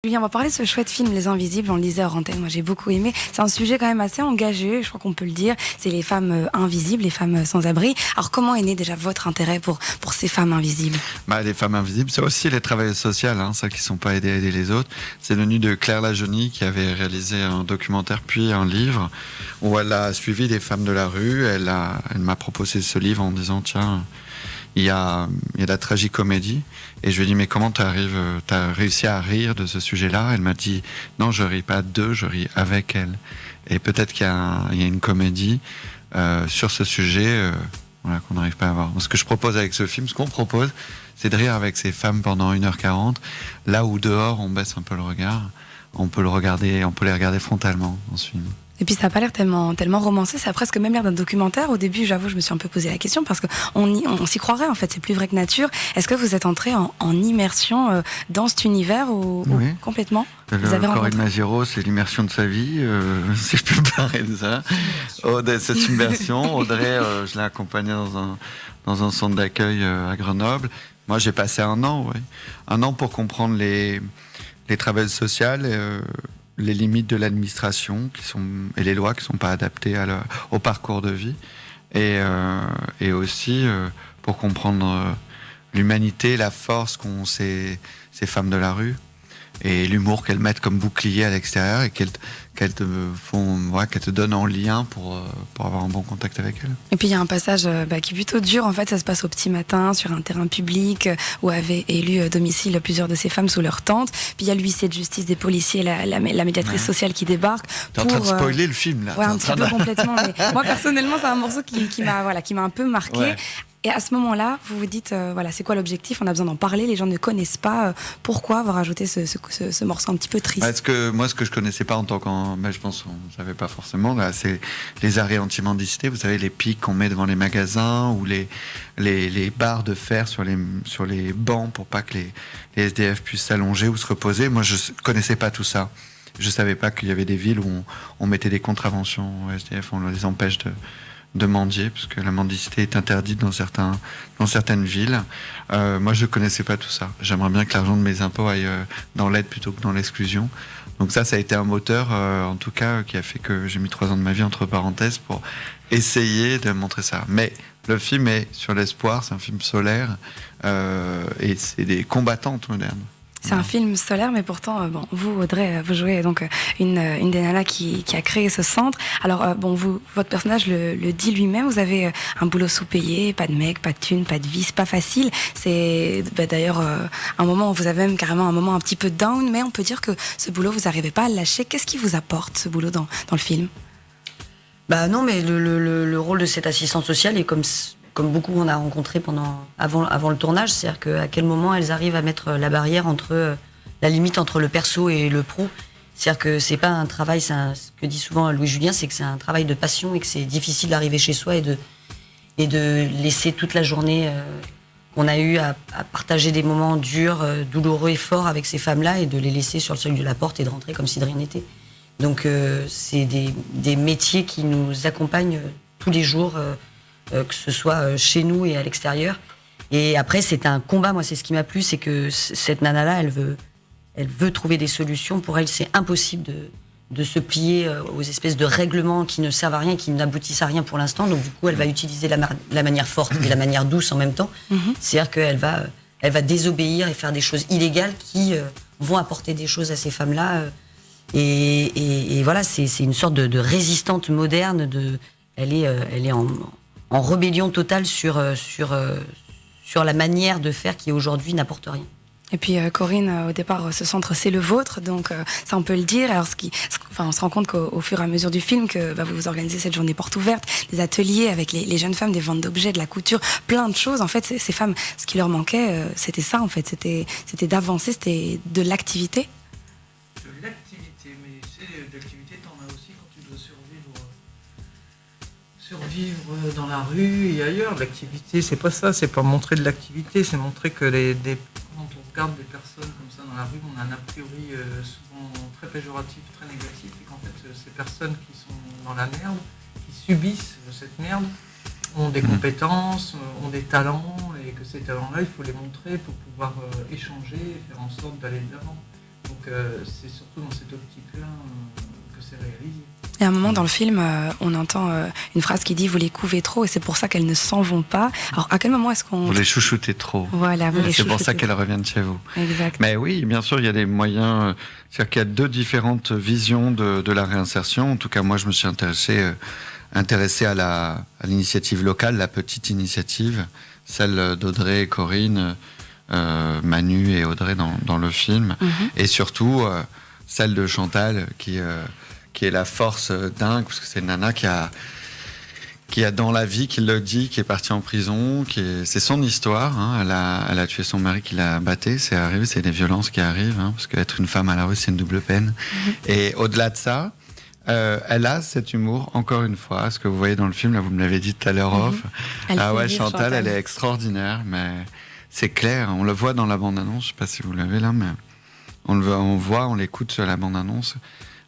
Julien, on va parler de ce chouette film Les Invisibles, on le disait hors antenne, moi j'ai beaucoup aimé. C'est un sujet quand même assez engagé, je crois qu'on peut le dire. C'est les femmes invisibles, les femmes sans abri. Alors comment est né déjà votre intérêt pour ces femmes invisibles? Les femmes invisibles, c'est aussi les travailleuses sociales, celles qui ne sont pas aidées à aider les autres. C'est venu de Claire Lajeunie qui avait réalisé un documentaire puis un livre où elle a suivi des femmes de la rue. Elle m'a proposé ce livre en disant tiens, il y a de la tragicomédie. Et je lui ai dit mais comment t'as réussi à rire de ce sujet-là? Elle m'a dit non, je ris pas d'eux, je ris avec elles. Et peut-être qu'il y a une comédie sur ce sujet qu'on n'arrive pas à voir. Ce que je propose avec ce film, ce qu'on propose, c'est de rire avec ces femmes pendant 1h40, là où dehors on baisse un peu le regard. On peut les regarder frontalement dans ce film. Et puis ça n'a pas l'air tellement romancé, ça a presque même l'air d'un documentaire. Au début, j'avoue, je me suis un peu posé la question parce qu'on s'y croirait en fait, c'est plus vrai que nature. Est-ce que vous êtes entré en immersion dans cet univers ou complètement? Vous avez Corinne Maziero, c'est l'immersion de sa vie, si je peux me parler de ça. Cette immersion, Audrey, je l'ai accompagnée dans un centre d'accueil à Grenoble. Moi, j'ai passé un an pour comprendre les travails sociaux, les limites de l'administration et les lois qui ne sont pas adaptées au parcours de vie, et aussi pour comprendre l'humanité, la force qu'ont ces femmes de la rue, et l'humour qu'elles mettent comme bouclier à l'extérieur et qu'elles te donnent en lien pour avoir un bon contact avec elles. Et puis il y a un passage qui est plutôt dur, en fait, ça se passe au petit matin sur un terrain public où avaient élu domicile plusieurs de ces femmes sous leur tente. Puis il y a l'huissier de justice, des policiers, la médiatrice sociale qui débarque. T'es en train de spoiler le film là. Ouais, un petit peu complètement. Mais moi personnellement, c'est un morceau qui m'a un peu marqué. Ouais. Et à ce moment-là, vous vous dites, c'est quoi l'objectif? On a besoin d'en parler, les gens ne connaissent pas. Pourquoi avoir ajouté ce morceau un petit peu triste? Ce que je connaissais pas en tant je pense qu'on ne savait pas forcément, là, c'est les arrêts anti-mendicité. Vous savez, les pics qu'on met devant les magasins ou les barres de fer sur les bancs pour pas que les SDF puissent s'allonger ou se reposer. Moi, je connaissais pas tout ça. Je savais pas qu'il y avait des villes où on mettait des contraventions aux SDF, on les empêche de mendier, parce que la mendicité est interdite dans certaines villes. Moi, je connaissais pas tout ça. J'aimerais bien que l'argent de mes impôts aille dans l'aide plutôt que dans l'exclusion. Donc ça a été un moteur, en tout cas, qui a fait que j'ai mis 3 ans de ma vie entre parenthèses pour essayer de montrer ça. Mais le film est sur l'espoir, c'est un film solaire, et c'est des combattantes modernes. C'est un film solaire, mais pourtant, vous, Audrey, vous jouez donc une des nanas qui a créé ce centre. Alors, votre personnage le dit lui-même, vous avez un boulot sous-payé, pas de mec, pas de thune, pas de vie, c'est pas facile. C'est d'ailleurs un moment où vous avez même carrément un moment un petit peu down, mais on peut dire que ce boulot, vous n'arrivez pas à le lâcher. Qu'est-ce qui vous apporte, ce boulot, dans le film? Non, mais le rôle de cette assistante sociale est comme beaucoup on a rencontré avant le tournage, c'est-à-dire qu'à quel moment elles arrivent à mettre la barrière la limite entre le perso et le pro. C'est-à-dire que c'est pas un travail, ce que dit souvent Louis Julien, c'est que c'est un travail de passion et que c'est difficile d'arriver chez soi et de laisser toute la journée qu'on a eu à partager des moments durs, douloureux et forts avec ces femmes-là et de les laisser sur le seuil de la porte et de rentrer comme si de rien n'était. Donc c'est des métiers qui nous accompagnent tous les jours, que ce soit chez nous et à l'extérieur. Et après, c'est un combat. Moi, c'est ce qui m'a plu, c'est que cette nana-là, elle veut trouver des solutions. Pour elle, c'est impossible de se plier aux espèces de règlements qui ne servent à rien, qui n'aboutissent à rien pour l'instant. Donc, du coup, elle va utiliser la manière forte et la manière douce en même temps. C'est-à-dire qu'elle va désobéir et faire des choses illégales qui vont apporter des choses à ces femmes-là. Et voilà, c'est une sorte de résistante moderne. Elle est en rébellion totale sur la manière de faire qui aujourd'hui n'apporte rien. Et puis Corinne, au départ, ce centre c'est le vôtre, donc ça on peut le dire. Alors on se rend compte qu'au fur et à mesure du film que vous organisez cette journée porte ouverte, des ateliers avec les jeunes femmes, des ventes d'objets, de la couture, plein de choses. En fait, ces femmes, ce qui leur manquait, c'était ça en fait, c'était d'avancer, c'était de l'activité. De l'activité, mais de l'activité, t'en as aussi quand tu dois survivre dans la rue et ailleurs. L'activité, c'est pas ça, c'est pas montrer de l'activité, c'est montrer que quand on regarde des personnes comme ça dans la rue, on a un a priori souvent très péjoratif, très négatif, et qu'en fait, ces personnes qui sont dans la merde, qui subissent cette merde, ont des compétences, ont des talents, et que ces talents-là, il faut les montrer pour pouvoir échanger, faire en sorte d'aller de l'avant. Donc c'est surtout dans cette optique-là que c'est réalisé. Et à un moment dans le film, on entend une phrase qui dit « Vous les couvez trop et c'est pour ça qu'elles ne s'en vont pas ». Alors à quel moment est-ce qu'on... Vous les chouchoutez trop. Voilà, vous les C'est pour ça chouchoutez. qu'elles reviennent chez vous. Exact. Mais oui, bien sûr, il y a des moyens. C'est-à-dire qu'il y a deux différentes visions de la réinsertion. En tout cas, moi, je me suis intéressé à l'initiative locale, la petite initiative, celle d'Audrey et Corinne, Manu et Audrey dans le film. Et surtout, celle de Chantal, qui est la force dingue, parce que c'est une nana qui a dans la vie, qui le dit, qui est partie en prison, c'est son histoire. Hein. Elle a tué son mari qui l'a batté, c'est arrivé, c'est des violences qui arrivent, hein, parce qu'être une femme à la rue, c'est une double peine. Et au-delà de ça, elle a cet humour, encore une fois, ce que vous voyez dans le film, là vous me l'avez dit tout à l'heure off. Elle Ah fait ouais, rire, Chantal, elle est extraordinaire, mais c'est clair, on le voit dans la bande-annonce, je sais pas si vous l'avez là, mais on l'écoute sur la bande-annonce.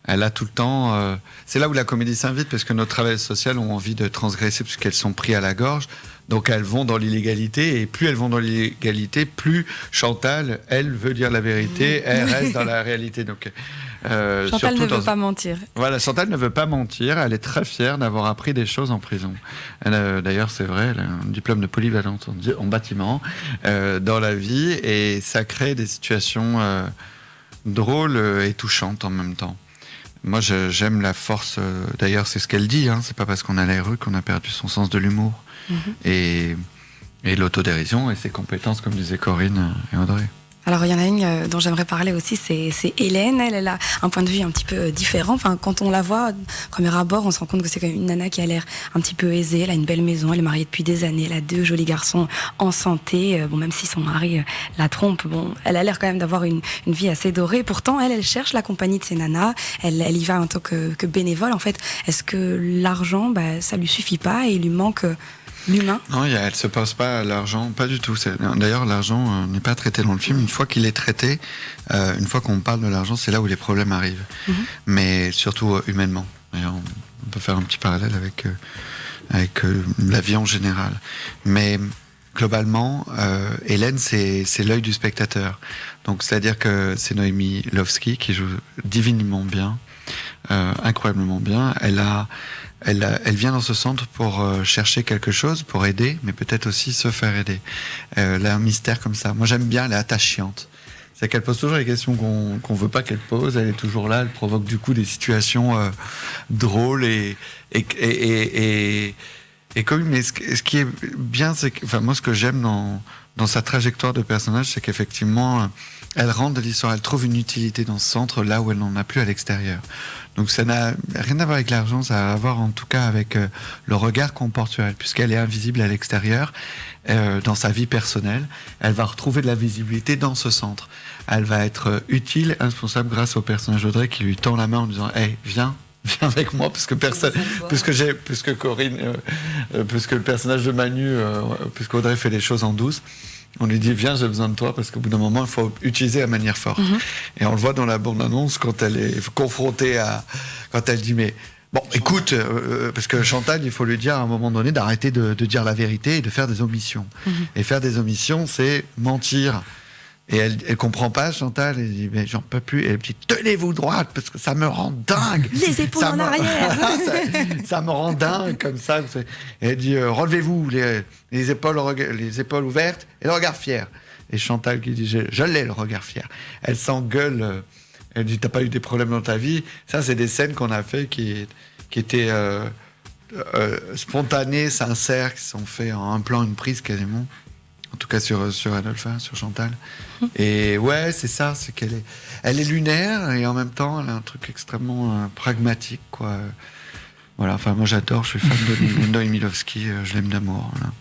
Elle a tout le temps... c'est là où la comédie s'invite, parce que nos travailleurs sociaux ont envie de transgresser, puisqu'elles sont prises à la gorge. Donc elles vont dans l'illégalité, et plus elles vont dans l'illégalité, plus Chantal, elle, veut dire la vérité, elle reste dans la réalité. Donc, Chantal ne veut pas mentir. Voilà, Chantal ne veut pas mentir, elle est très fière d'avoir appris des choses en prison. D'ailleurs, c'est vrai, elle a un diplôme de polyvalente en bâtiment, dans la vie, et ça crée des situations drôles et touchantes en même temps. Moi, j'aime la force. D'ailleurs, c'est ce qu'elle dit. Hein, c'est pas parce qu'on a la rue qu'on a perdu son sens de l'humour et l'autodérision et ses compétences, comme disaient Corinne et Audrey. Alors, il y en a une dont j'aimerais parler aussi, c'est Hélène. Elle a un point de vue un petit peu différent. Enfin, quand on la voit, premier abord, on se rend compte que c'est quand même une nana qui a l'air un petit peu aisée. Elle a une belle maison, elle est mariée depuis des années, elle a 2 jolis garçons en santé. Bon, même si son mari la trompe, bon, elle a l'air quand même d'avoir une vie assez dorée. Pourtant, elle cherche la compagnie de ces nanas. Elle y va en tant que bénévole. En fait, est-ce que l'argent, ça lui suffit pas et il lui manque... l'humain? Non, elle se pose pas à l'argent, pas du tout. D'ailleurs, l'argent n'est pas traité dans le film. Une fois qu'il est traité, une fois qu'on parle de l'argent, c'est là où les problèmes arrivent. Mais surtout humainement. D'ailleurs, on peut faire un petit parallèle avec la vie en général. Mais globalement, Hélène, c'est l'œil du spectateur. Donc, c'est-à-dire que c'est Noémie Lovski qui joue divinement bien, incroyablement bien. Elle vient dans ce centre pour chercher quelque chose, pour aider, mais peut-être aussi se faire aider. Elle a un mystère comme ça. Moi, j'aime bien, elle est attachante. C'est qu'elle pose toujours les questions qu'on veut pas qu'elle pose. Elle est toujours là, elle provoque du coup des situations drôles et comme, mais ce qui est bien, c'est que, enfin, moi, ce que j'aime dans sa trajectoire de personnage, c'est qu'effectivement, elle rentre de l'histoire, elle trouve une utilité dans ce centre là où elle n'en a plus à l'extérieur. Donc ça n'a rien à voir avec l'argent, ça a à voir en tout cas avec le regard qu'on porte sur elle, puisqu'elle est invisible à l'extérieur, dans sa vie personnelle. Elle va retrouver de la visibilité dans ce centre. Elle va être utile, indispensable grâce au personnage d'Audrey qui lui tend la main en disant « Hey, viens avec moi, parce que personne, puisque Corinne, puisque le personnage de Manu, puisqu'Audrey fait les choses en douce, on lui dit viens, j'ai besoin de toi, parce qu'au bout d'un moment, il faut utiliser la manière forte. Et on le voit dans la bande-annonce quand elle est confrontée quand elle dit mais bon, écoute, parce que Chantal, il faut lui dire à un moment donné d'arrêter de dire la vérité et de faire des omissions. Et faire des omissions, c'est mentir. Et elle comprend pas, Chantal, elle dit, mais j'en peux plus. Et elle dit, tenez-vous droite, parce que ça me rend dingue. Les épaules en arrière. ça me rend dingue, comme ça. Et elle dit, relevez-vous, les épaules ouvertes et le regard fier. Et Chantal qui dit, je l'ai, le regard fier. Elle s'engueule. Elle dit, t'as pas eu des problèmes dans ta vie? Ça, c'est des scènes qu'on a fait qui étaient spontanées, sincères, qui sont faits en un plan, une prise quasiment. En tout cas sur Adolphe, sur Chantal. Et ouais, c'est ça, c'est elle est lunaire et en même temps, elle a un truc extrêmement pragmatique, quoi. Voilà, enfin moi j'adore, je suis fan de Noémie Lovski, je l'aime d'amour. Voilà.